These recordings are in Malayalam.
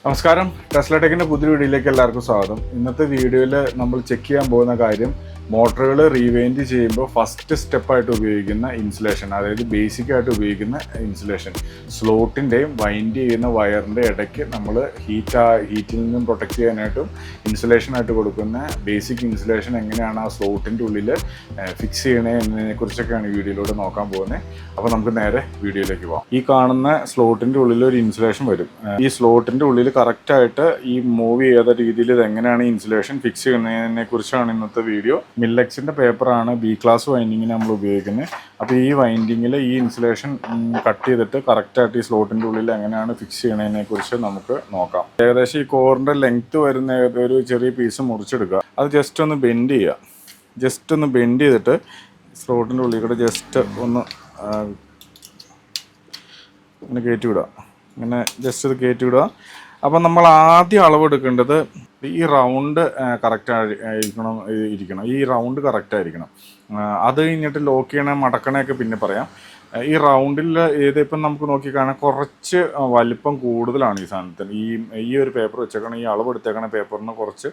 നമസ്കാരം, ടെസ്ല ടെക്കിൻ്റെ പുതിയ വീഡിയോയിലേക്ക് എല്ലാവർക്കും സ്വാഗതം. ഇന്നത്തെ വീഡിയോയിൽ നമ്മൾ ചെക്ക് ചെയ്യാൻ പോകുന്ന കാര്യം മോട്ടറുകൾ റീവൈൻഡ് ചെയ്യുമ്പോൾ ഫസ്റ്റ് സ്റ്റെപ്പായിട്ട് ഉപയോഗിക്കുന്ന ഇൻസുലേഷൻ, അതായത് ബേസിക്കായിട്ട് ഉപയോഗിക്കുന്ന ഇൻസുലേഷൻ. സ്ലോട്ടിൻ്റെയും വൈൻഡ് ചെയ്യുന്ന വയറിൻ്റെ ഇടയ്ക്ക് നമ്മൾ ഹീറ്റിൽ നിന്നും പ്രൊട്ടക്റ്റ് ചെയ്യാനായിട്ടും ഇൻസുലേഷനായിട്ട് കൊടുക്കുന്ന ബേസിക് ഇൻസുലേഷൻ എങ്ങനെയാണ് ആ സ്ലോട്ടിൻ്റെ ഉള്ളിൽ ഫിക്സ് ചെയ്യണേ എന്നതിനെക്കുറിച്ചൊക്കെയാണ് ഈ വീഡിയോയിലൂടെ നോക്കാൻ പോകുന്നത്. അപ്പോൾ നമുക്ക് നേരെ വീഡിയോയിലേക്ക് പോകാം. ഈ കാണുന്ന സ്ലോട്ടിൻ്റെ ഉള്ളിൽ ഒരു ഇൻസുലേഷൻ വരും. ഈ സ്ലോട്ടിൻ്റെ ഉള്ളിൽ കറക്റ്റായിട്ട് ഈ മൂവ് ചെയ്ത രീതിയിൽ ഇത് എങ്ങനെയാണ് ഇൻസുലേഷൻ ഫിക്സ് ചെയ്യുന്നതിനെ കുറിച്ചാണ് ഇന്നത്തെ വീഡിയോ. മില്ലെക്സിൻ്റെ പേപ്പറാണ് ബി ക്ലാസ് വൈൻഡിങ്ങിന് നമ്മൾ ഉപയോഗിക്കുന്നത്. അപ്പോൾ ഈ വൈൻഡിങ്ങിൽ ഈ ഇൻസുലേഷൻ കട്ട് ചെയ്തിട്ട് കറക്റ്റായിട്ട് ഈ സ്ലോട്ടിൻ്റെ ഉള്ളിൽ എങ്ങനെയാണ് ഫിക്സ് ചെയ്യണതിനെ കുറിച്ച് നമുക്ക് നോക്കാം. ഏകദേശം ഈ കോറിൻ്റെ ലെങ്ത്ത് വരുന്ന ഒരു ചെറിയ പീസ് മുറിച്ചെടുക്കുക. അത് ജസ്റ്റ് ഒന്ന് ബെൻഡ് ചെയ്യുക. ജസ്റ്റ് ഒന്ന് ബെൻഡ് ചെയ്തിട്ട് സ്ലോട്ടിൻ്റെ ഉള്ളിൽ കൂടെ ജസ്റ്റ് ഒന്ന് ഇങ്ങനെ കയറ്റി വിടുക. ഇങ്ങനെ ജസ്റ്റ് ഇത് കയറ്റി വിടുക. അപ്പം നമ്മൾ ആദ്യം അളവെടുക്കേണ്ടത് ഈ റൗണ്ട് കറക്റ്റ് ഇരിക്കണം. ഈ റൗണ്ട് കറക്റ്റായിരിക്കണം. അത് കഴിഞ്ഞിട്ട് ലോക്ക് ചെയ്യണ മടക്കണയൊക്കെ പിന്നെ പറയാം. ഈ റൗണ്ടിൽ ഇതിപ്പം നമുക്ക് നോക്കിക്കാണാൻ കുറച്ച് വലിപ്പം കൂടുതലാണ് ഈ സാധനത്തിന്. ഈ ഒരു പേപ്പർ വെച്ചേക്കണം, ഈ അളവെടുത്തേക്കണ പേപ്പറിന് കുറച്ച്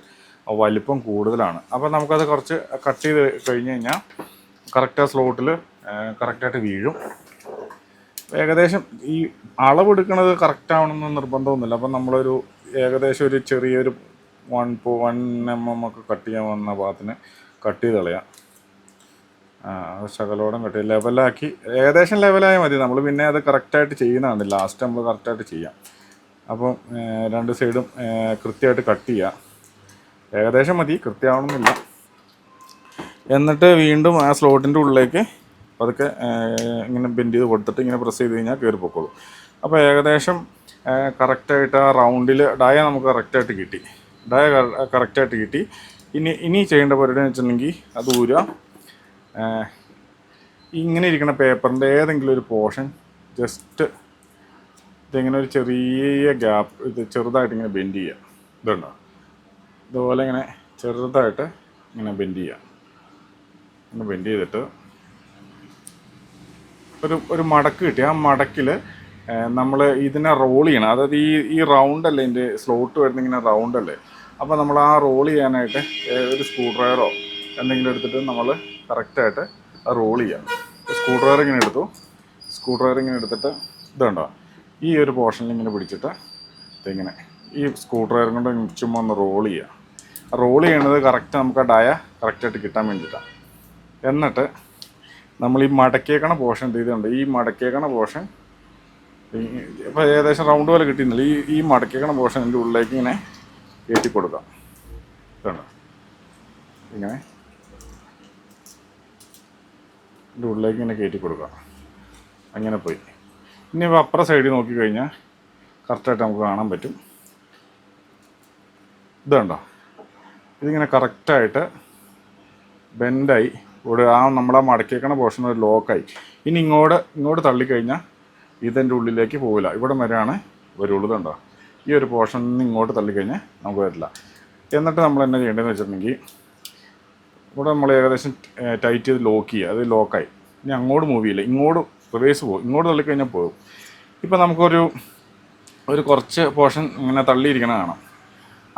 വലിപ്പം കൂടുതലാണ്. അപ്പം നമുക്കത് കുറച്ച് കട്ട് ചെയ്ത് കഴിഞ്ഞ് കഴിഞ്ഞാൽ കറക്റ്റ് ആ സ്ലോട്ടിൽ കറക്റ്റായിട്ട് വീഴും. ഏകദേശം ഈ അളവെടുക്കുന്നത് കറക്റ്റ് ആവണമെന്ന് നിർബന്ധമൊന്നുമില്ല. അപ്പം നമ്മളൊരു ഏകദേശം ഒരു ചെറിയൊരു 1 mm ഒക്കെ കട്ട് ചെയ്യാൻ വന്ന ഭാഗത്തിന് കട്ട് ചെയ്ത് കളയാം. ശകലോടം കട്ട് ചെയ്ത് ലെവലാക്കി ഏകദേശം ലെവലായാൽ മതി. നമ്മൾ പിന്നെ അത് കറക്റ്റായിട്ട് ചെയ്യുന്നതാണ്. ലാസ്റ്റ് നമ്മൾ കറക്റ്റായിട്ട് ചെയ്യാം. അപ്പം രണ്ട് സൈഡും കൃത്യമായിട്ട് കട്ട് ചെയ്യുക. ഏകദേശം മതി, കൃത്യമാവണമെന്നില്ല. എന്നിട്ട് വീണ്ടും ആ സ്ലോട്ടിൻ്റെ ഉള്ളിലേക്ക് അതൊക്കെ ഇങ്ങനെ ബെൻഡ് ചെയ്ത് കൊടുത്തിട്ട് ഇങ്ങനെ പ്രസ് ചെയ്ത് കഴിഞ്ഞാൽ കയറി പൊക്കോളും. അപ്പോൾ ഏകദേശം കറക്റ്റായിട്ട് ആ റൗണ്ടിൽ ഡയ നമുക്ക് കറക്റ്റായിട്ട് കിട്ടി. ഡയ കറക്റ്റായിട്ട് കിട്ടി. ഇനി ചെയ്യേണ്ട പരിപാടി എന്ന് വെച്ചിട്ടുണ്ടെങ്കിൽ അത് ഊരുക. ഇങ്ങനെ ഇരിക്കുന്ന പേപ്പറിൻ്റെ ഏതെങ്കിലും ഒരു പോർഷൻ ജസ്റ്റ് ഇതിങ്ങനെ ഒരു ചെറിയ ഗ്യാപ്പ് ഇത് ചെറുതായിട്ട് ഇങ്ങനെ ബെൻഡ് ചെയ്യുക. ഇതുണ്ടോ, ഇതുപോലെ ഇങ്ങനെ ചെറുതായിട്ട് ഇങ്ങനെ ബെൻഡ് ചെയ്യുക. ഇങ്ങനെ ബെൻഡ് ചെയ്തിട്ട് ഒരു മടക്ക് കിട്ടി. ആ മടക്കിൽ നമ്മൾ ഇതിനെ റോൾ ചെയ്യണം. അതായത് ഈ റൗണ്ടല്ലേ, ഇതിൻ്റെ സ്ലോട്ട് വരുന്ന ഇങ്ങനെ റൗണ്ടല്ലേ. അപ്പോൾ നമ്മൾ ആ റോൾ ചെയ്യാനായിട്ട് ഒരു സ്ക്രൂ ഡ്രൈവറോ എന്തെങ്കിലും എടുത്തിട്ട് നമ്മൾ കറക്റ്റായിട്ട് ആ റോൾ ചെയ്യാം. സ്ക്രൂ ഡ്രൈവർ ഇങ്ങനെ എടുത്തു. സ്ക്രൂ ഡ്രൈവർ ഇങ്ങനെ എടുത്തിട്ട് ഇതുണ്ടോ, ഈ ഒരു പോർഷനിൽ ഇങ്ങനെ പിടിച്ചിട്ട് ഇതിങ്ങനെ ഈ സ്ക്രൂ ഡ്രൈവർ കൊണ്ട് ചുമ്മാ ഒന്ന് റോൾ ചെയ്യുക. റോൾ ചെയ്യണത് കറക്റ്റ് നമുക്ക് ആ ഡയ കറക്റ്റായിട്ട് കിട്ടാൻ വേണ്ടിയിട്ടാണ്. എന്നിട്ട് നമ്മൾ ഈ മടക്കിയേക്കണ പോർഷൻ ചെയ്തുണ്ട്. ഈ മടക്കിയേക്കണ പോർഷൻ ഇപ്പോൾ ഏകദേശം റൗണ്ട് പോലെ കിട്ടിയിരുന്നില്ല. ഈ മടക്കിയേക്കണ പോർഷൻ എൻ്റെ ഉള്ളിലേക്ക് ഇങ്ങനെ കയറ്റി കൊടുക്കാം. ഇതുണ്ട്, ഇങ്ങനെ എൻ്റെ ഉള്ളിലേക്ക് ഇങ്ങനെ കയറ്റി കൊടുക്കാം. അങ്ങനെ പോയി. ഇനി അപ്പുറ സൈഡിൽ നോക്കിക്കഴിഞ്ഞാൽ കറക്റ്റായിട്ട് നമുക്ക് കാണാൻ പറ്റും. ഇതുണ്ടോ, ഇതിങ്ങനെ കറക്റ്റായിട്ട് ബെൻഡായി നമ്മളാ മടക്കിയേക്കണ പോർഷൻ ഒരു ലോക്കായി. ഇനി ഇങ്ങോട്ട് തള്ളിക്കഴിഞ്ഞാൽ ഇതിൻ്റെ ഉള്ളിലേക്ക് പോവില്ല. ഇവിടെ വരെയാണ് വരുള്ളൂ. ഇതുണ്ടോ, ഈ ഒരു പോർഷനിൽ നിന്ന് ഇങ്ങോട്ട് തള്ളിക്കഴിഞ്ഞാൽ നമുക്ക് വരില്ല. എന്നിട്ട് നമ്മൾ എന്നാ ചെയ്യേണ്ടതെന്ന് വെച്ചിട്ടുണ്ടെങ്കിൽ ഇവിടെ നമ്മൾ ഏകദേശം ടൈറ്റ് ചെയ്ത് ലോക്ക് ചെയ്യുക. അത് ലോക്കായി. ഇനി അങ്ങോട്ട് മൂവ് ചെയ്യില്ല, ഇങ്ങോട്ട് റിവേഴ്സ് പോകും. ഇങ്ങോട്ട് തള്ളിക്കഴിഞ്ഞാൽ പോകും. ഇപ്പോൾ നമുക്കൊരു കുറച്ച് പോർഷൻ ഇങ്ങനെ തള്ളിയിരിക്കണ കാണാം.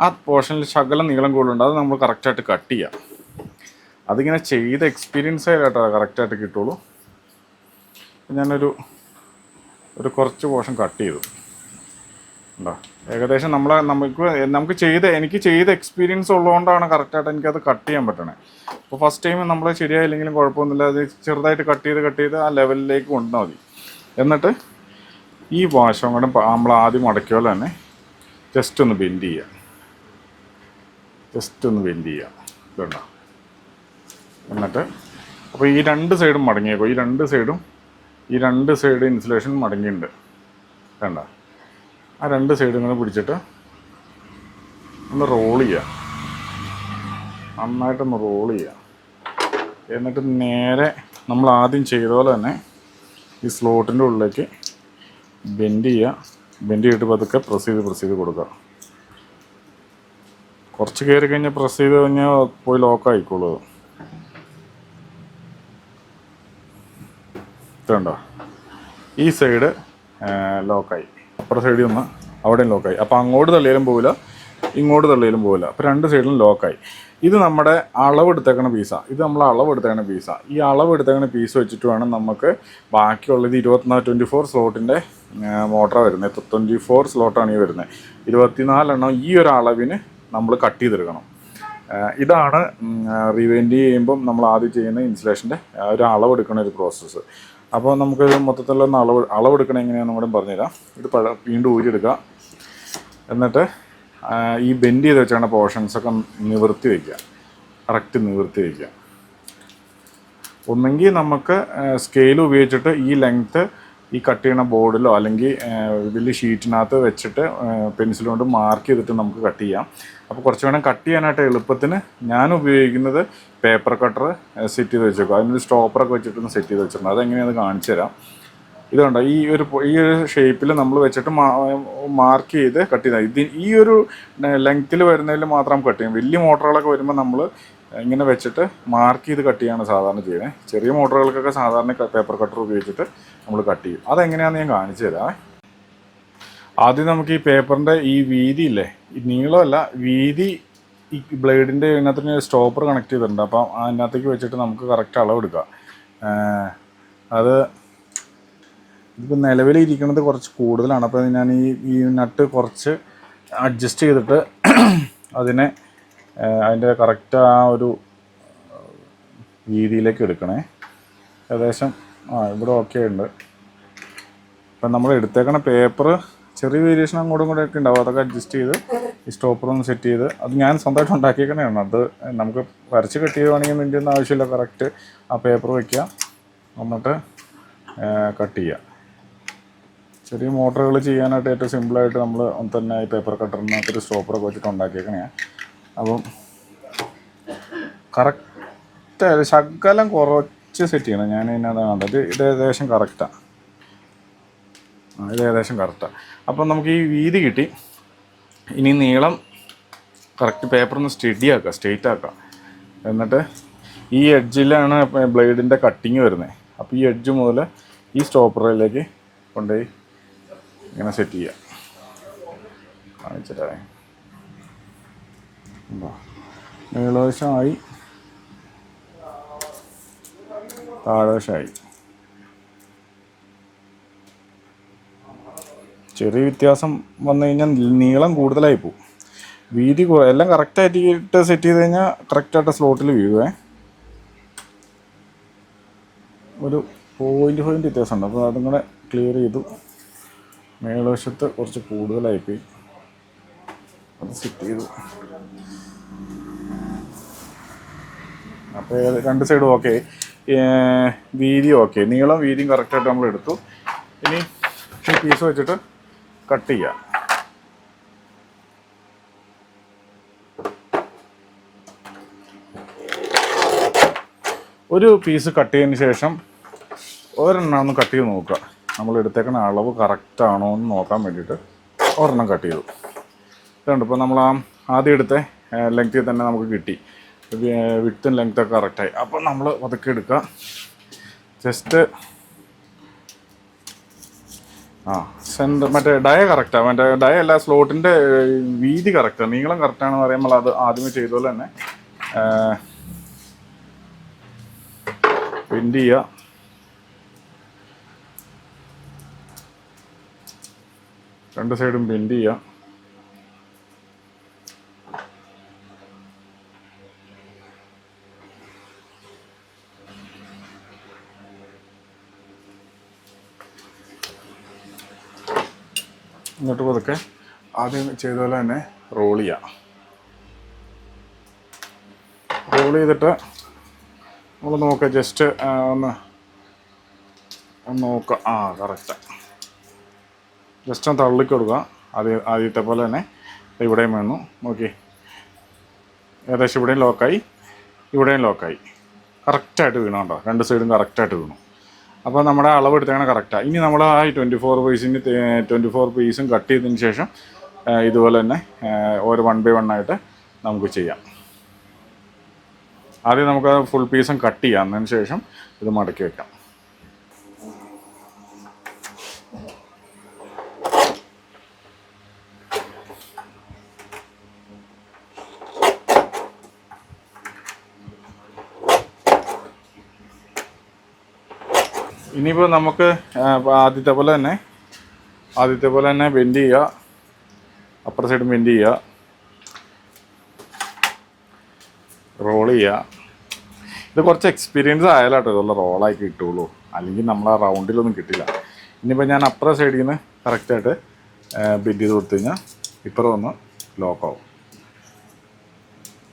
ആ പോർഷനിൽ ശകലം നീളം കൂടുതലുണ്ട്. അത് നമ്മൾ കറക്റ്റായിട്ട് കട്ട് ചെയ്യാം. അതിങ്ങനെ ചെയ്ത എക്സ്പീരിയൻസ് ആയിട്ടോ കറക്റ്റായിട്ട് കിട്ടുള്ളൂ. ഞാനൊരു കുറച്ച് പോർഷൻ കട്ട് ചെയ്തു. ഉണ്ടോ, ഏകദേശം എനിക്ക് ചെയ്ത എക്സ്പീരിയൻസ് ഉള്ളതുകൊണ്ടാണ് കറക്റ്റായിട്ട് എനിക്കത് കട്ട് ചെയ്യാൻ പറ്റണേ. അപ്പോൾ ഫസ്റ്റ് ടൈം നമ്മൾ ശരിയായില്ലെങ്കിലും കുഴപ്പമൊന്നുമില്ല. അത് ചെറുതായിട്ട് കട്ട് ചെയ്ത് ആ ലെവലിലേക്ക് കൊണ്ടുവന്നാൽ മതി. എന്നിട്ട് ഈ വശം കൂടെ നമ്മൾ ആദ്യം മടക്കിയ പോലെ തന്നെ ജസ്റ്റ് ഒന്ന് ബെൻഡ് ചെയ്യുക. ഇതുണ്ടോ, എന്നിട്ട് അപ്പോൾ ഈ രണ്ട് സൈഡും മടങ്ങിയേക്കോ. ഈ രണ്ട് സൈഡ് ഇൻസുലേഷൻ മടങ്ങിയിട്ടുണ്ട്. വേണ്ട, ആ രണ്ട് സൈഡും ഇങ്ങനെ പിടിച്ചിട്ട് ഒന്ന് റോൾ ചെയ്യുക. നന്നായിട്ടൊന്ന് റോൾ ചെയ്യുക. എന്നിട്ട് നേരെ നമ്മൾ ആദ്യം ചെയ്ത പോലെ തന്നെ ഈ സ്ലോട്ടിൻ്റെ ഉള്ളിലേക്ക് ബെൻഡ് ചെയ്തിട്ട് പതുക്കെ പ്രസ് ചെയ്ത് കൊടുക്കുക. കുറച്ച് കയറി കഴിഞ്ഞാൽ പ്രസ് ചെയ്ത് കഴിഞ്ഞാൽ പോയി ലോക്കായിക്കോളൂ. ഇതുണ്ടോ, ഈ സൈഡ് ലോക്കായി. അപ്പുറ സൈഡിൽ ഒന്ന് അവിടെയും ലോക്കായി. അപ്പോൾ അങ്ങോട്ട് തള്ളിയാലും പോവില്ല, ഇങ്ങോട്ട് തള്ളിയാലും പോവില്ല. അപ്പോൾ രണ്ട് സൈഡിലും ലോക്കായി. ഇത് നമ്മുടെ അളവെടുത്തേക്കണ പീസാണ്. ഇത് നമ്മൾ അളവെടുത്തേക്കണ പീസാണ്. ഈ അളവെടുത്തേക്കണ പീസ് വെച്ചിട്ട് വേണം നമുക്ക് ബാക്കിയുള്ളത് 24 സ്ലോട്ടിൻ്റെ മോട്ടറാണ് വരുന്നത്. 24 സ്ലോട്ടാണ് ഈ വരുന്നത്. 24 ഈ ഒരു അളവിന് നമ്മൾ കട്ട് ചെയ്തെടുക്കണം. ഇതാണ് റിവെൻഡ് ചെയ്യുമ്പം നമ്മൾ ആദ്യം ചെയ്യുന്ന ഇൻസുലേഷൻ്റെ ഒരു അളവെടുക്കുന്ന ഒരു പ്രോസസ്സ്. അപ്പോൾ നമുക്ക് മൊത്തത്തിലൊന്ന് അളവെടുക്കണം എങ്ങനെയാണെന്ന് കൂടെ പറഞ്ഞുതരാം. ഇത് വീണ്ടും ഊരിയെടുക്കുക. എന്നിട്ട് ഈ ബെൻഡ് ചെയ്ത് വെച്ചാണ് പോർഷൻസൊക്കെ നിവർത്തി വയ്ക്കുക, കറക്റ്റ് നിവർത്തി വയ്ക്കുക. ഒന്നെങ്കിൽ നമുക്ക് സ്കെയിൽ ഉപയോഗിച്ചിട്ട് ഈ ലെങ്ത്ത് ഈ കട്ട് ചെയ്യണ ബോർഡിലോ അല്ലെങ്കിൽ വലിയ ഷീറ്റിനകത്ത് വെച്ചിട്ട് പെൻസിൽ കൊണ്ട് മാർക്ക് ചെയ്തിട്ട് നമുക്ക് കട്ട് ചെയ്യാം. അപ്പോൾ കുറച്ച് വേണം കട്ട് ചെയ്യാനായിട്ട് എളുപ്പത്തിന് ഞാൻ ഉപയോഗിക്കുന്നത് പേപ്പർ കട്ടർ സെറ്റ് ചെയ്ത് വെച്ചേക്കും. അതിനൊരു സ്റ്റോപ്പറൊക്കെ വെച്ചിട്ടൊന്ന് സെറ്റ് ചെയ്ത് വെച്ചിട്ടുണ്ട്. അതെങ്ങനെയാണെന്ന് കാണിച്ചു തരാം. ഇതുകൊണ്ട് ഈ ഒരു ഷേപ്പിൽ നമ്മൾ വെച്ചിട്ട് മാർക്ക് ചെയ്ത് കട്ട് ചെയ്താൽ ഈ ഒരു ലെങ്ത്തിൽ വരുന്നതിൽ മാത്രം കട്ട് ചെയ്യും. വലിയ മോട്ടറുകളൊക്കെ വരുമ്പോൾ നമ്മൾ ഇങ്ങനെ വെച്ചിട്ട് മാർക്ക് ചെയ്ത് കട്ട് ചെയ്യാണ് സാധാരണ ചെയ്യുന്നത്. ചെറിയ മോട്ടറുകൾക്കൊക്കെ സാധാരണ പേപ്പർ കട്ടർ ഉപയോഗിച്ചിട്ട് നമ്മൾ കട്ട് ചെയ്യും. അതെങ്ങനെയാണെന്ന് ഞാൻ കാണിച്ചു തരാം. ആദ്യം നമുക്ക് ഈ പേപ്പറിൻ്റെ ഈ വീതി ഇല്ലേ, ഈ നീളമല്ല വീതി, ഈ ബ്ലേഡിൻ്റെ ഇതിനകത്ത് സ്റ്റോപ്പർ കണക്ട് ചെയ്തിട്ടുണ്ട്. അപ്പം അതിനകത്തേക്ക് വെച്ചിട്ട് നമുക്ക് കറക്റ്റ് അളവെടുക്കാം. അത് ഇതിപ്പോൾ നിലവിലിരിക്കുന്നത് കുറച്ച് കൂടുതലാണ്. അപ്പോൾ ഞാൻ ഈ നട്ട് കുറച്ച് അഡ്ജസ്റ്റ് ചെയ്തിട്ട് അതിനെ അതിൻ്റെ കറക്റ്റ് ആ ഒരു രീതിയിലേക്ക് എടുക്കണേ. ഏകദേശം ഇവിടെ ഓക്കെ ഉണ്ട്. ഇപ്പം നമ്മൾ എടുത്തേക്കണ പേപ്പർ ചെറിയ വേരിയേഷൻ അങ്ങോട്ടും ഇങ്ങോട്ടൊക്കെ ഉണ്ടാവും. അതൊക്കെ അഡ്ജസ്റ്റ് ചെയ്ത് ഈ സ്റ്റോപ്പറൊന്ന് സെറ്റ് ചെയ്ത്, അത് ഞാൻ സ്വന്തമായിട്ട് ഉണ്ടാക്കിയേക്കണതാണ്. അത് നമുക്ക് വരച്ച് കട്ട് ചെയ്യുവാണെങ്കിൽ ഇതിൻ്റെ ഒന്നും ആവശ്യമില്ല. കറക്റ്റ് ആ പേപ്പർ വയ്ക്കുക, എന്നിട്ട് കട്ട് ചെയ്യുക. ചെറിയ മോട്ടറുകൾ ചെയ്യാനായിട്ട് ഏറ്റവും സിമ്പിളായിട്ട് നമ്മൾ തന്നെ ഈ പേപ്പർ കട്ടറിനകത്തൊരു സ്റ്റോപ്പറൊക്കെ വെച്ചിട്ട് ഉണ്ടാക്കിയേക്കണേ. അപ്പം കറക്റ്റ് ശകലം കുറച്ച് സെറ്റ് ചെയ്യണം. ഞാൻ ഇതിനകത്ത് കണ്ടത് ഇത് ഏകദേശം കറക്റ്റാണ്. ഇത് ഏകദേശം കറക്റ്റാണ്. അപ്പം നമുക്ക് ഈ വീതി കിട്ടി. ഇനി നീളം കറക്റ്റ് പേപ്പറൊന്ന് സ്ട്രെയിറ്റ് ആക്കുക. എന്നിട്ട് ഈ എഡ്ജിലാണ് ബ്ലേഡിൻ്റെ കട്ടിങ് വരുന്നത്. അപ്പോൾ ഈ എഡ്ജ് മുതൽ ഈ സ്റ്റോപ്പറിലേക്ക് കൊണ്ടുപോയി ഇങ്ങനെ സെറ്റ് ചെയ്യുക. കാണിച്ചിട്ടേ നീളവശമായി, താഴവശമായി. ചെറിയ വ്യത്യാസം വന്നു കഴിഞ്ഞാൽ നീളം കൂടുതലായി പോകും. വീതി എല്ലാം കറക്റ്റായിട്ട് സെറ്റ് ചെയ്ത് കഴിഞ്ഞാൽ കറക്റ്റായിട്ട് സ്ലോട്ടിൽ വീഴുവേ. ഒരു പോയിൻ്റ് വ്യത്യാസമുണ്ട്. അപ്പോൾ അതും കൂടെ ക്ലിയർ ചെയ്തു. മേൽവശത്ത് കുറച്ച് കൂടുതലായിപ്പോയി, അത് സെറ്റ് ചെയ്തു. അപ്പോൾ രണ്ട് സൈഡും ഓക്കെ, വീതി ഓക്കെ, നീളം വീതിയും കറക്റ്റായിട്ട് നമ്മൾ എടുത്തു. ഇനി ഈ പീസ് വെച്ചിട്ട് കട്ട് ചെയ്യാം. ഒരു പീസ് കട്ട് ചെയ്തതിന് ശേഷം ഒരെണ്ണം ഒന്ന് കട്ട് ചെയ്ത് നോക്കുക. നമ്മൾ എടുത്തേക്കുന്ന അളവ് കറക്റ്റാണോ എന്ന് നോക്കാൻ വേണ്ടിയിട്ട് ഒരെണ്ണം കട്ട് ചെയ്തു. ഇതുണ്ട്. ഇപ്പോൾ നമ്മൾ ആദ്യം എടുത്ത ലെങ്ത്തിൽ തന്നെ നമുക്ക് കിട്ടി. വിഡ്ത്തും ലെങ്ത്തൊക്കെ കറക്റ്റായി. അപ്പോൾ നമ്മൾ അതൊക്കെ എടുക്കുക. ജസ്റ്റ് സെൻറ്റർ മറ്റേ ഡയ കറക്റ്റാണ്. മറ്റേ ഡയ അല്ല, സ്ലോട്ടിൻ്റെ വീതി കറക്റ്റാണ്, നീളം കറക്റ്റാണെന്ന് പറയുമ്പോൾ അത് ആദ്യമേ ചെയ്തപോലെ തന്നെ ബെൻഡ് ചെയ്യുക. രണ്ട് സൈഡും ബെൻഡ് ചെയ്യുക. എന്നിട്ട് പതുക്കെ ആദ്യം ചെയ്ത പോലെ തന്നെ റോൾ ചെയ്യുക. റോൾ ചെയ്തിട്ട് നമ്മൾ നോക്കുക, ജസ്റ്റ് ഒന്ന് നോക്കുക. കറക്റ്റ്. ജസ്റ്റ് ഒന്ന് തള്ളി കൊടുക്കുക. ആദ്യത്തെ പോലെ തന്നെ ഇവിടെയും വേണം. നോക്കി, ഏകദേശം ഇവിടെയും ലോക്കായി, ഇവിടെയും ലോക്കായി. കറക്റ്റായിട്ട് വീണു കേട്ടോ. രണ്ട് സൈഡും കറക്റ്റായിട്ട് വീണു. അപ്പോൾ നമ്മുടെ അളവ് എടുത്തേക്കണം കറക്റ്റാണ്. ഇനി നമ്മൾ ആ 24 പീസും കട്ട് ചെയ്തതിന് ശേഷം ഇതുപോലെ തന്നെ ഒരു 1 by 1 ആയിട്ട് നമുക്ക് ചെയ്യാം. ആദ്യം നമുക്ക് ഫുൾ പീസും കട്ട് ചെയ്യാം, അതിന് ശേഷം ഇത് മടക്കി വയ്ക്കാം. ഇനിയിപ്പോൾ നമുക്ക് ആദ്യത്തെ പോലെ തന്നെ ബെൻഡ് ചെയ്യുക, അപ്പുറ സൈഡ് ബെൻഡ് ചെയ്യുക, റോൾ ചെയ്യുക. ഇത് കുറച്ച് എക്സ്പീരിയൻസ് ആയാലാട്ടോ ഇതുള്ള റോളായി കിട്ടുള്ളൂ, അല്ലെങ്കിൽ നമ്മൾ ആ റൗണ്ടിലൊന്നും കിട്ടില്ല. ഇനിയിപ്പോൾ ഞാൻ അപ്പുറ സൈഡിൽ നിന്ന് കറക്റ്റായിട്ട് ബെൻഡ് ചെയ്ത് കൊടുത്തു കഴിഞ്ഞാൽ ഇപ്പുറം ഒന്ന് ലോക്കാവും.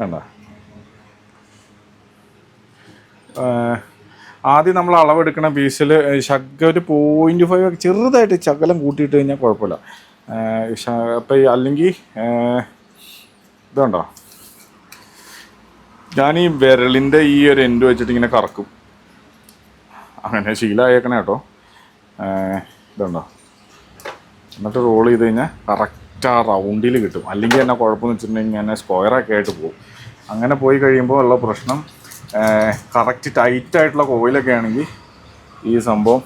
വേണ്ട, ആദ്യം നമ്മൾ അളവെടുക്കണ പീസിൽ ഒരു 0.5 ചെറുതായിട്ട് ശകലം കൂട്ടിയിട്ട് കഴിഞ്ഞാൽ കുഴപ്പമില്ല. അപ്പം അല്ലെങ്കിൽ ഇതുണ്ടോ, ഞാൻ ഈ വിരലിൻ്റെ ഈ ഒരു എൻഡ് വെച്ചിട്ട് ഇങ്ങനെ കറക്കും, അങ്ങനെ ശീലമായേക്കണേ കേട്ടോ. ഇതുണ്ടോ, എന്നിട്ട് റോൾ ചെയ്ത് കഴിഞ്ഞാൽ കറക്റ്റ് ആ റൗണ്ടിൽ കിട്ടും. അല്ലെങ്കിൽ എന്നെ കുഴപ്പമെന്ന് വെച്ചിട്ടുണ്ടെങ്കിൽ ഇങ്ങനെ സ്ക്വയറൊക്കെ ആയിട്ട് പോകും. അങ്ങനെ പോയി കഴിയുമ്പോൾ ഉള്ള പ്രശ്നം, കറക്റ്റ് ടൈറ്റായിട്ടുള്ള കോയിലൊക്കെ ആണെങ്കിൽ ഈ സംഭവം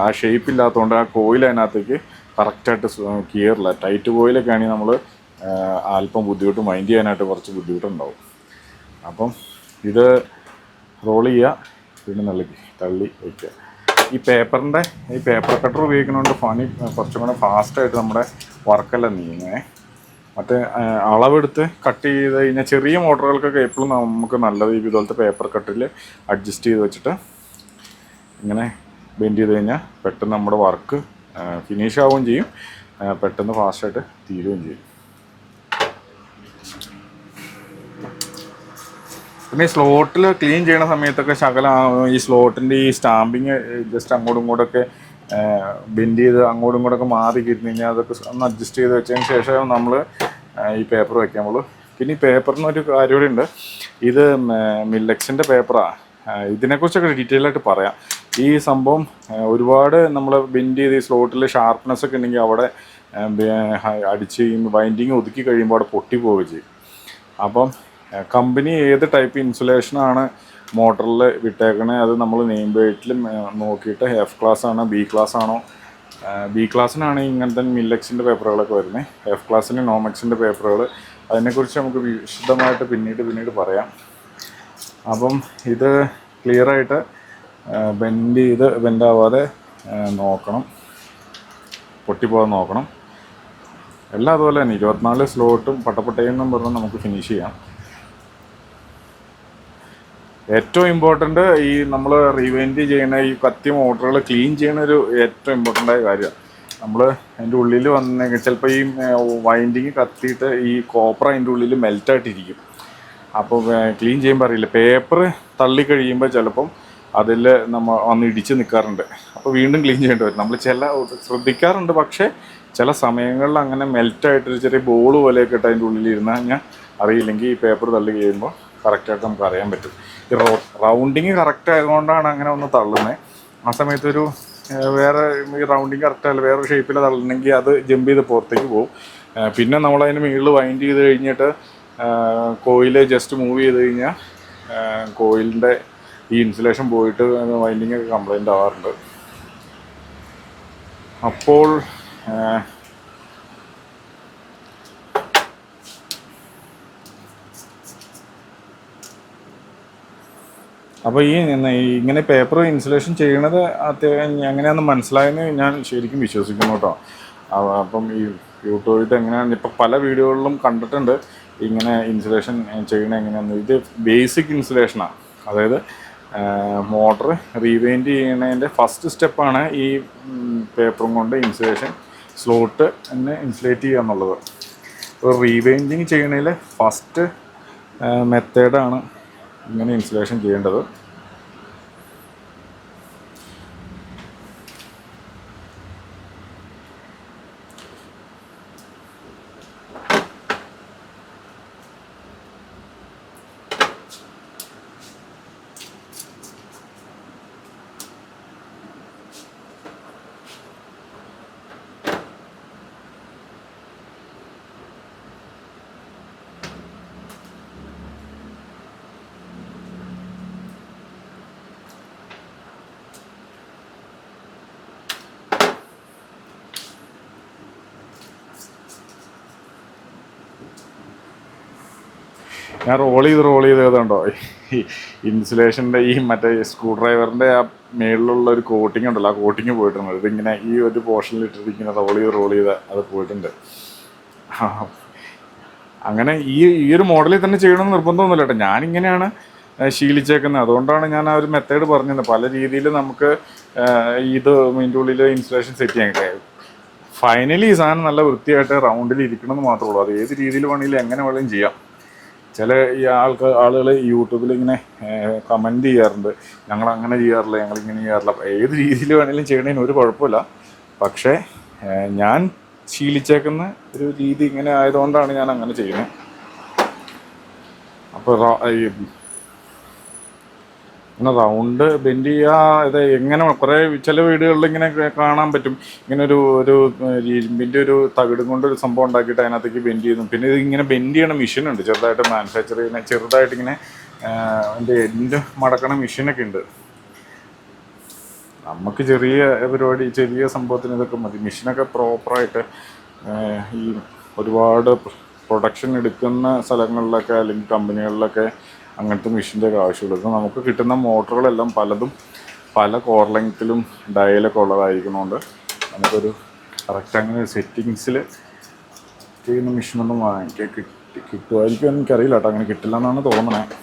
ആ ഷേപ്പ് ഇല്ലാത്തതുകൊണ്ട് ആ കോയിൽ അതിനകത്തേക്ക് കറക്റ്റായിട്ട് കയറില്ല. ടൈറ്റ് കോയിലൊക്കെ ആണെങ്കിൽ നമ്മൾ അല്പം ബുദ്ധിമുട്ട്, മൈൻഡ് ചെയ്യാനായിട്ട് കുറച്ച് ബുദ്ധിമുട്ടുണ്ടാവും. അപ്പം ഇത് റോൾ ചെയ്യുക, പിന്നെ തള്ളി വയ്ക്കുക. ഈ പേപ്പർ കട്ടർ ഉപയോഗിക്കുന്നതുകൊണ്ട് കുറച്ചും കൂടെ ഫാസ്റ്റായിട്ട് നമ്മുടെ വർക്കെല്ലാം നീങ്ങുക. മറ്റേ അളവെടുത്ത് കട്ട് ചെയ്ത് കഴിഞ്ഞാൽ ചെറിയ മോട്ടറുകൾക്കൊക്കെ എപ്പോഴും നമുക്ക് നല്ലത് ഇതുപോലത്തെ പേപ്പർ കട്ടിൽ അഡ്ജസ്റ്റ് ചെയ്ത് വെച്ചിട്ട് ഇങ്ങനെ ബെൻഡ് ചെയ്ത് കഴിഞ്ഞാൽ പെട്ടെന്ന് നമ്മുടെ വർക്ക് ഫിനിഷ് ആവുകയും ചെയ്യും, പെട്ടെന്ന് ഫാസ്റ്റായിട്ട് തീരുകയും ചെയ്യും. പിന്നെ ഈ സ്ലോട്ടിൽ ക്ലീൻ ചെയ്യണ സമയത്തൊക്കെ ഈ സ്ലോട്ടിൻ്റെ ഈ സ്റ്റാമ്പിങ് ജസ്റ്റ് അങ്ങോട്ടും ഇങ്ങോട്ടൊക്കെ ബെൻഡ് ചെയ്ത് അങ്ങോട്ടും ഇങ്ങോട്ടൊക്കെ മാറി കിട്ടുന്നു കഴിഞ്ഞാൽ അതൊക്കെ ഒന്ന് അഡ്ജസ്റ്റ് ചെയ്ത് വെച്ചതിന് ശേഷം നമ്മൾ ഈ പേപ്പർ വയ്ക്കാമുള്ളൂ. പിന്നെ ഈ പേപ്പറിനൊരു കാര്യം കൂടി ഉണ്ട്. ഇത് മില്ലക്സിൻ്റെ പേപ്പറാണ്. ഇതിനെക്കുറിച്ചൊക്കെ ഡീറ്റെയിൽ ആയിട്ട് പറയാം. ഈ സംഭവം ഒരുപാട് നമ്മൾ ബെൻഡ് ചെയ്ത് ഈ സ്ലോട്ടിൽ ഷാർപ്നെസ് ഒക്കെ ഉണ്ടെങ്കിൽ അവിടെ അടിച്ച് ബൈൻഡിങ് ഒതുക്കി കഴിയുമ്പോൾ അവിടെ പൊട്ടി പോവുകയും ചെയ്യും. അപ്പം കമ്പനി ഏത് ടൈപ്പ് ഇൻസുലേഷനാണ് മോട്ടറിൽ വിട്ടേക്കണേ അത് നമ്മൾ നെയിം പ്ലേറ്റിൽ നോക്കിയിട്ട് എഫ് ക്ലാസ് ആണോ ബി ക്ലാസ് ആണോ. ബി ക്ലാസ്സിനാണ് ഇങ്ങനത്തെ മില്ലക്സിൻ്റെ പേപ്പറുകളൊക്കെ വരുന്നത്. എഫ് ക്ലാസ്സിന് നോമെക്സിൻ്റെ പേപ്പറുകൾ. അതിനെക്കുറിച്ച് നമുക്ക് വിശദമായിട്ട് പിന്നീട് പറയാം. അപ്പം ഇത് ക്ലിയറായിട്ട് ബെൻഡാവാതെ നോക്കണം, പൊട്ടിപ്പോകാൻ നോക്കണം. എല്ലാം അതുപോലെ തന്നെ 24 സ്ലോട്ടും പട്ടപ്പട്ടയെന്നും പറഞ്ഞ് നമുക്ക് ഫിനിഷ് ചെയ്യാം. ഏറ്റവും ഇമ്പോർട്ടൻ്റ് ഈ നമ്മൾ റീവൈൻഡ് ചെയ്യണ ഈ കത്തി മോട്ടറുകൾ ക്ലീൻ ചെയ്യണ ഒരു ഏറ്റവും ഇമ്പോർട്ടൻ്റായ കാര്യമാണ്. നമ്മൾ അതിൻ്റെ ഉള്ളിൽ ചിലപ്പോൾ ഈ വൈൻഡിങ് കത്തിയിട്ട് ഈ കോപ്പർ അതിൻ്റെ ഉള്ളിൽ മെൽറ്റായിട്ടിരിക്കും. അപ്പോൾ ക്ലീൻ ചെയ്യുമ്പോൾ അറിയില്ല, പേപ്പർ തള്ളിക്കഴിയുമ്പോൾ ചിലപ്പം അതിൽ നമ്മൾ വന്ന് ഇടിച്ച് നിൽക്കാറുണ്ട്. അപ്പോൾ വീണ്ടും ക്ലീൻ ചെയ്യേണ്ടി വരും. നമ്മൾ ശ്രദ്ധിക്കാറുണ്ട്, പക്ഷേ ചില സമയങ്ങളിൽ അങ്ങനെ മെൽറ്റായിട്ടൊരു ചെറിയ ബോൾ പോലെയൊക്കെ ഇട്ട് അതിൻ്റെ ഉള്ളിൽ ഇരുന്നാൽ കഴിഞ്ഞാൽ അറിയില്ലെങ്കിൽ ഈ പേപ്പർ തള്ളി കഴിയുമ്പോൾ കറക്റ്റായിട്ട് നമുക്ക് അറിയാൻ പറ്റും. ഈ റൗണ്ടിങ് കറക്റ്റ് ആയതുകൊണ്ടാണ് അങ്ങനെ ഒന്ന് തള്ളുന്നത്. ആ സമയത്തൊരു വേറെ ഈ റൗണ്ടിങ് കറക്റ്റല്ല വേറൊരു ഷേപ്പിൽ തള്ളണമെങ്കിൽ അത് ജമ്പ് ചെയ്ത് പുറത്തേക്ക് പോകും. പിന്നെ നമ്മളതിന് മുകളിൽ വൈൻഡ് ചെയ്ത് കഴിഞ്ഞിട്ട് കോയിൽ ജസ്റ്റ് മൂവ് ചെയ്ത് കഴിഞ്ഞാൽ കോയിലിൻ്റെ ഈ ഇൻസുലേഷൻ പോയിട്ട് വൈൻഡിങ് ഒക്കെ കംപ്ലൈൻ്റ് ആവാറുണ്ട്. അപ്പോൾ അപ്പോൾ ഇങ്ങനെ പേപ്പർ ഇൻസുലേഷൻ ചെയ്യണത് എങ്ങനെയാണെന്ന് മനസ്സിലായെന്ന് ഞാൻ ശരിക്കും വിശ്വസിക്കുന്നു കേട്ടോ. അപ്പം ഈ യൂട്യൂബിൽ എങ്ങനെയാണ് ഇപ്പം പല വീഡിയോകളിലും കണ്ടിട്ടുണ്ട് ഇങ്ങനെ ഇൻസുലേഷൻ ചെയ്യണത് എങ്ങനെയാണെന്ന്. ഇത് ബേസിക് ഇൻസുലേഷനാണ്. അതായത് മോട്ടർ റീവൈൻഡ് ചെയ്യണതിൻ്റെ ഫസ്റ്റ് സ്റ്റെപ്പാണ് ഈ പേപ്പറും കൊണ്ട് ഇൻസുലേഷൻ സ്ലോട്ട് തന്നെ ഇൻസുലേറ്റ് ചെയ്യുക എന്നുള്ളത്. അപ്പോൾ റീവൈൻഡിങ് ചെയ്യണതിൽ ഫസ്റ്റ് മെത്തേഡാണ് ഇങ്ങനെ ഇൻസുലേഷൻ ചെയ്യേണ്ടത്. ഞാൻ റോൾ ചെയ്ത് കണ്ടോ ഈ ഇൻസുലേഷൻ്റെ ഈ മറ്റേ സ്ക്രൂ ഡ്രൈവറിൻ്റെ ആ മേളിലുള്ള ഒരു കോട്ടിങ് ഉണ്ടല്ലോ, ആ കോട്ടിങ് പോയിട്ടുണ്ട്. ഇതിങ്ങനെ ഈ ഒരു പോർഷനിൽ ഇട്ടിട്ട് ഇങ്ങനെ റോൾ ചെയ്ത് അത് പോയിട്ടുണ്ട്. അങ്ങനെ ഈ ഒരു മോഡലിൽ തന്നെ ചെയ്യണമെന്ന് നിർബന്ധമൊന്നുമില്ല കേട്ടോ. ഞാനിങ്ങനെയാണ് ശീലിച്ചേക്കുന്നത്. അതുകൊണ്ടാണ് ഞാൻ ആ ഒരു മെത്തേഡ് പറഞ്ഞത്. പല രീതിയിൽ നമുക്ക് ഇത് ഇതിൻ്റെ ഉള്ളിൽ ഇൻസുലേഷൻ സെറ്റ് ചെയ്യാൻ കഴിയും. ഫൈനലി ഈ സാധനം നല്ല വൃത്തിയായിട്ട് റൗണ്ടിൽ ഇരിക്കണമെന്ന് മാത്രമേ ഉള്ളൂ. അത് ഏത് രീതിയിൽ വേണമെങ്കിലും എങ്ങനെ വേണമെങ്കിലും ചെയ്യാം. ചില ഈ ആളുകൾ യൂട്യൂബിൽ ഇങ്ങനെ കമൻറ്റ് ചെയ്യാറുണ്ട്, ഞങ്ങൾ അങ്ങനെ ചെയ്യാറില്ല, ഞങ്ങളിങ്ങനെ ചെയ്യാറില്ല. ഏത് രീതിയിൽ വേണമെങ്കിലും ചെയ്യണതിന് ഒരു കുഴപ്പമില്ല. പക്ഷേ ഞാൻ ശീലിച്ചേക്കുന്ന ഒരു രീതി ഇങ്ങനെ ആയതുകൊണ്ടാണ് ഞാൻ അങ്ങനെ ചെയ്യുന്നത്. അപ്പോൾ ഇങ്ങനെ റൗണ്ട് ബെൻഡ് ചെയ്യുക, ഇത് എങ്ങനെ കുറേ ചില വീടുകളിൽ ഇങ്ങനെ കാണാൻ പറ്റും. ഇങ്ങനെ ഒരു ഇരുമ്പിൻ്റെ ഒരു തകിടും കൊണ്ട് ഒരു സംഭവം ഉണ്ടാക്കിയിട്ട് അതിനകത്തേക്ക് ബെൻഡ് ചെയ്യുന്നു. പിന്നെ ഇത് ഇങ്ങനെ ബെൻഡ് ചെയ്യണ മെഷീനുണ്ട്, ചെറുതായിട്ട് മാനുഫാക്ചർ ചെയ്യുന്ന, ചെറുതായിട്ട് ഇങ്ങനെ അതിൻ്റെ എൻഡ് മടക്കണ മെഷീനൊക്കെ ഉണ്ട്. നമുക്ക് ചെറിയ പരിപാടി, ചെറിയ സംഭവത്തിന് ഇതൊക്കെ മതി. മെഷീനൊക്കെ പ്രോപ്പറായിട്ട് ഈ ഒരുപാട് പ്രൊഡക്ഷൻ എടുക്കുന്ന സ്ഥലങ്ങളിലൊക്കെ അല്ലെങ്കിൽ കമ്പനികളിലൊക്കെ അങ്ങനത്തെ മെഷീൻ്റെയൊക്കെ ആവശ്യമുള്ളൂ. ഇപ്പോൾ നമുക്ക് കിട്ടുന്ന മോട്ടറുകളെല്ലാം പലതും പല കോർ ലെങ്ത്തിലും ഡയലൊക്കെ ഉള്ളതായിരിക്കുന്നതുകൊണ്ട് നമുക്കൊരു കറക്റ്റ് അങ്ങനെ സെറ്റിങ്സിൽ ചെയ്യുന്ന മെഷീനൊന്നും വാങ്ങിക്കാൻ കിട്ടുമായിരിക്കും എനിക്കറിയില്ല കേട്ടോ. അങ്ങനെ കിട്ടില്ല എന്നാണ് തോന്നണത്.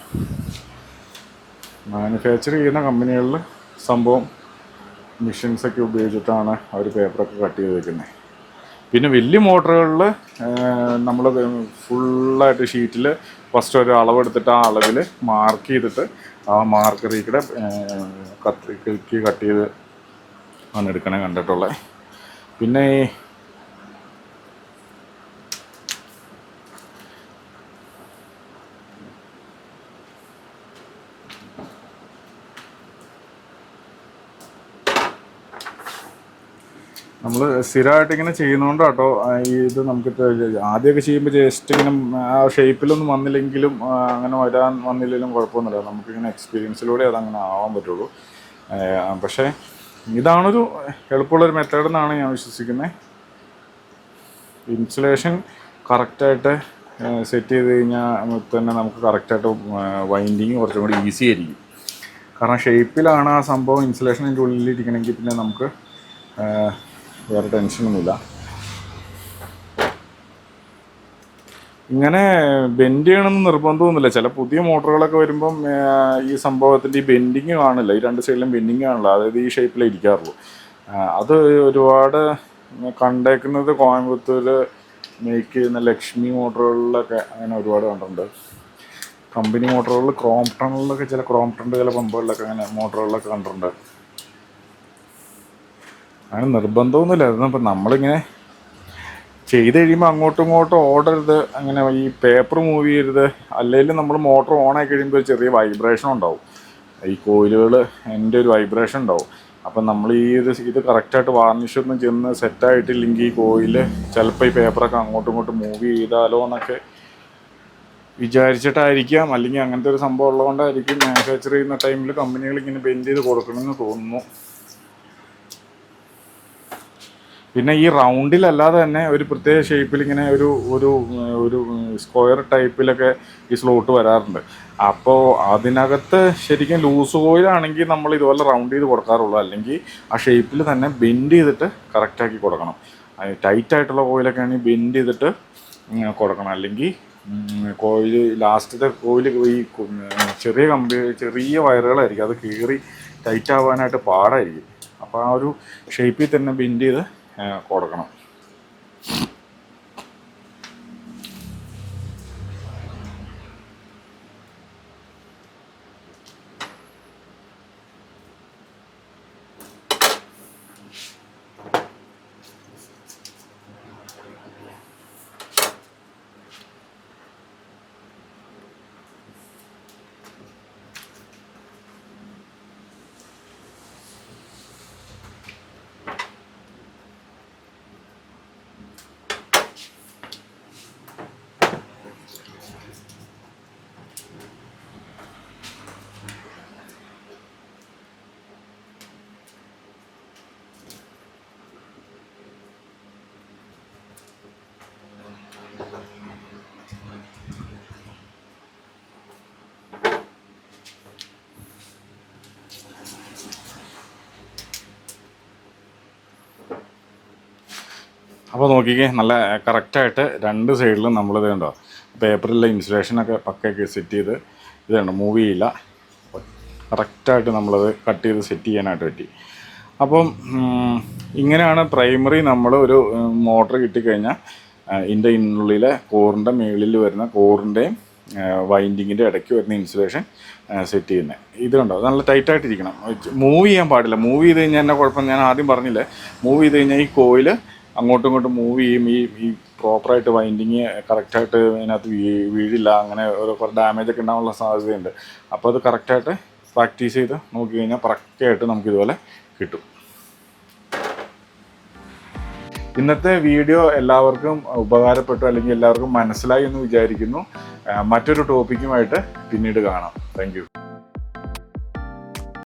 മാനുഫാക്ചർ ചെയ്യുന്ന കമ്പനികളിൽ സംഭവം മെഷീൻസൊക്കെ ഉപയോഗിച്ചിട്ടാണ് അവർ പേപ്പറൊക്കെ കട്ട് ചെയ്ത് വെക്കുന്നത്. പിന്നെ വലിയ മോട്ടറുകളിൽ നമ്മൾ ഫുള്ളായിട്ട് ഷീറ്റിൽ ഫസ്റ്റ് ഒരു അളവെടുത്തിട്ട് ആ അളവിൽ മാർക്ക് ചെയ്തിട്ട് ആ മാർക്കറിൽ കൂടെ കത്തി കട്ട് ചെയ്ത് ആണ് എടുക്കണേ കണ്ടിട്ടുള്ളത്. പിന്നെ നമ്മൾ സ്ഥിരമായിട്ട് ഇങ്ങനെ ചെയ്യുന്നതുകൊണ്ട് കേട്ടോ ഇത് നമുക്ക് ആദ്യമൊക്കെ ചെയ്യുമ്പോൾ ജസ്റ്റ് ഇങ്ങനെ ആ ഷേപ്പിലൊന്നും വന്നില്ലെങ്കിലും അങ്ങനെ വന്നില്ലെങ്കിലും കുഴപ്പമൊന്നുമില്ല. നമുക്കിങ്ങനെ എക്സ്പീരിയൻസിലൂടെ അതങ്ങനെ ആവാൻ പറ്റുള്ളൂ. പക്ഷേ ഇതാണൊരു എളുപ്പമുള്ളൊരു മെത്തേഡ് എന്നാണ് ഞാൻ വിശ്വസിക്കുന്നത്. ഇൻസുലേഷൻ കറക്റ്റായിട്ട് സെറ്റ് ചെയ്ത് കഴിഞ്ഞാൽ തന്നെ നമുക്ക് കറക്റ്റായിട്ട് വൈൻഡിങ് കുറച്ചും കൂടി ഈസി ആയിരിക്കും. കാരണം ഷേപ്പിലാണ് ആ സംഭവം ഇൻസുലേഷൻ്റെ ഉള്ളിലിരിക്കണമെങ്കിൽ പിന്നെ നമുക്ക് വേറെ ടെൻഷനൊന്നുമില്ല. ഇങ്ങനെ ബെൻഡ് ചെയ്യണമെന്ന് നിർബന്ധമൊന്നുമില്ല. ചില പുതിയ മോട്ടറുകളൊക്കെ വരുമ്പം ഈ സംഭവത്തിൻ്റെ ഈ ബെൻഡിങ് കാണില്ല, ഈ രണ്ട് സൈഡിലും ബെൻഡിങ് കാണില്ല. അതായത് ഈ ഷേപ്പിലേ ഇരിക്കാറുള്ളൂ. അത് ഒരുപാട് കണ്ടേക്കുന്നത് കോയമ്പത്തൂർ മേക്ക് ചെയ്യുന്ന ലക്ഷ്മി മോട്ടറുകളിലൊക്കെ അങ്ങനെ ഒരുപാട് കണ്ടിട്ടുണ്ട്. കമ്പനി മോട്ടറുകളിൽ ക്രോംപ്ടണിലൊക്കെ ചില പമ്പുകളിലൊക്കെ അങ്ങനെ മോട്ടറുകളിലൊക്കെ കണ്ടിട്ടുണ്ട്. അങ്ങനെ നിർബന്ധമൊന്നുമില്ല. അതിപ്പം നമ്മളിങ്ങനെ ചെയ്ത് കഴിയുമ്പോൾ അങ്ങോട്ടും ഇങ്ങോട്ടും ഓടരുത്, അങ്ങനെ ഈ പേപ്പർ മൂവ് ചെയ്യരുത്. അല്ലെങ്കിൽ നമ്മൾ മോട്ടർ ഓണാക്കി കഴിയുമ്പോൾ ഒരു ചെറിയ വൈബ്രേഷൻ ഉണ്ടാവും, ഈ കോയിലുകൾ എൻ്റെ ഒരു വൈബ്രേഷൻ ഉണ്ടാവും. അപ്പം നമ്മൾ ഇത് കറക്റ്റായിട്ട് വാർണിഷൊന്നും ചെന്ന് സെറ്റായിട്ടില്ലെങ്കിൽ ഈ കോയിൽ ചിലപ്പോൾ ഈ പേപ്പറൊക്കെ അങ്ങോട്ടും ഇങ്ങോട്ടും മൂവ് ചെയ്താലോ എന്നൊക്കെ വിചാരിച്ചിട്ടായിരിക്കാം. അല്ലെങ്കിൽ അങ്ങനത്തെ ഒരു സംഭവം ഉള്ളതുകൊണ്ടായിരിക്കും മാനുഫാക്ചർ ചെയ്യുന്ന ടൈമിൽ കമ്പനികൾ ഇങ്ങനെ ബെൻഡ് ചെയ്ത് കൊടുക്കണമെന്ന് തോന്നുന്നു. പിന്നെ ഈ റൗണ്ടിലല്ലാതെ തന്നെ ഒരു പ്രത്യേക ഷേപ്പിൽ ഇങ്ങനെ ഒരു സ്ക്വയർ ടൈപ്പിലൊക്കെ ഈ സ്ലോട്ട് വരാറുണ്ട്. അപ്പോൾ അതിനകത്ത് ശരിക്കും ലൂസ് കോയിലാണെങ്കിൽ നമ്മൾ ഇതുപോലെ റൗണ്ട് ചെയ്ത് കൊടുക്കാറുള്ളൂ. അല്ലെങ്കിൽ ആ ഷേപ്പിൽ തന്നെ ബെൻഡ് ചെയ്തിട്ട് കറക്റ്റാക്കി കൊടുക്കണം. ടൈറ്റായിട്ടുള്ള കോയിലൊക്കെ ആണെങ്കിൽ ബെൻഡ് ചെയ്തിട്ട് കൊടുക്കണം. അല്ലെങ്കിൽ കോയിൽ ലാസ്റ്റത്തെ കോയിൽ ഈ ചെറിയ വയറുകളായിരിക്കും, അത് കീറി ടൈറ്റ് ആവാനായിട്ട് പാടായിരിക്കും. അപ്പോൾ ആ ഒരു ഷേപ്പിൽ തന്നെ ബെൻഡ് ചെയ്ത് കൊടുക്കണം. അപ്പോൾ നോക്കിക്കേ, നല്ല കറക്റ്റായിട്ട് രണ്ട് സൈഡിലും നമ്മളിത് കണ്ടോ പേപ്പറിലെ ഇൻസുലേഷനൊക്കെ പക്കയൊക്കെ സെറ്റ് ചെയ്ത് ഇത് കണ്ടോ മൂവ് ചെയ്യില്ല. കറക്റ്റായിട്ട് നമ്മളത് കട്ട് ചെയ്ത് സെറ്റ് ചെയ്യാനായിട്ട് പറ്റി. അപ്പം ഇങ്ങനെയാണ് പ്രൈമറി നമ്മൾ ഒരു മോട്ടർ കിട്ടിക്കഴിഞ്ഞാൽ ഇതിൻ്റെ ഉള്ളിലെ കോറിൻ്റെ മുകളിൽ വരുന്ന കോറിൻ്റെയും വൈൻഡിങ്ങിൻ്റെ ഇടയ്ക്ക് വരുന്ന ഇൻസുലേഷൻ സെറ്റ് ചെയ്യുന്നത്. ഇത് കണ്ടോ നല്ല ടൈറ്റായിട്ടിരിക്കണം, മൂവ് ചെയ്യാൻ പാടില്ല. മൂവ് ചെയ്ത് കഴിഞ്ഞാൽ എന്നെ കുഴപ്പം ഞാൻ ആദ്യം പറഞ്ഞില്ലേ, മൂവ് ചെയ്ത് കഴിഞ്ഞാൽ ഈ കോയിൽ അങ്ങോട്ടും ഇങ്ങോട്ടും മൂവ് ചെയ്യും, ഈ പ്രോപ്പറായിട്ട് വൈൻഡിങ് കറക്റ്റായിട്ട് അതിനകത്ത് വീഴില്ല, അങ്ങനെ ഒരു കുറേ ഡാമേജൊക്കെ ഉണ്ടാകാനുള്ള സാധ്യതയുണ്ട്. അപ്പോൾ അത് കറക്റ്റായിട്ട് പ്രാക്ടീസ് ചെയ്ത് നോക്കി കഴിഞ്ഞാൽ പക്കയായിട്ട് നമുക്കിതുപോലെ കിട്ടും. ഇന്നത്തെ വീഡിയോ എല്ലാവർക്കും ഉപകാരപ്പെട്ടു, അല്ലെങ്കിൽ എല്ലാവർക്കും മനസ്സിലായി എന്ന് വിചാരിക്കുന്നു. മറ്റൊരു ടോപ്പിക്കുമായിട്ട് പിന്നീട് കാണാം. Thank you.